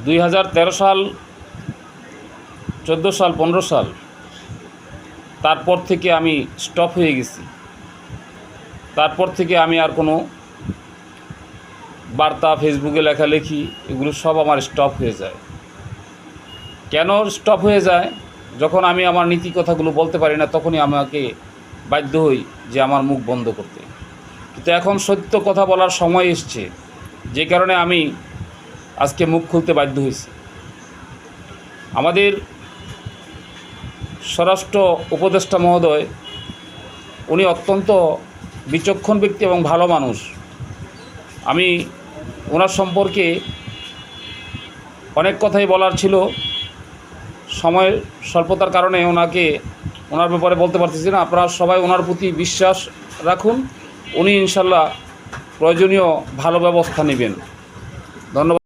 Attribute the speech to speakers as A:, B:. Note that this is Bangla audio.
A: 2013 সাল, 14 সাল, 15 সাল, তারপর থেকে আমি স্টপ হয়ে গেছি। তারপর থেকে আমি আর কোনো বার্তা, ফেসবুকে লেখালেখি এগুলো সব আমার স্টপ হয়ে যায়। কেন স্টপ হয়ে যায়? যখন আমি আমার নীতি কথাগুলো বলতে পারি না, তখনই আমাকে বাধ্য হই যে আমার মুখ বন্ধ করতে। কিন্তু এখন সত্য কথা বলার সময় এসছে, যে কারণে আমি আজকে মুখ খুলতে বাধ্য হয়েছি। আমাদের স্বরাষ্ট্র উপদেষ্টা মহোদয়, উনি অত্যন্ত বিচক্ষণ ব্যক্তি এবং ভালো মানুষ। আমি ওনার সম্পর্কে অনেক কথাই বলার ছিল, সময়ের স্বল্পতার কারণে ওনার ব্যাপারে বলতে পারতেছি না। আপনারা সবাই ওনার প্রতি বিশ্বাস রাখুন, উনি ইনশাল্লাহ প্রয়োজনীয় ভালো ব্যবস্থা নেবেন। ধন্যবাদ।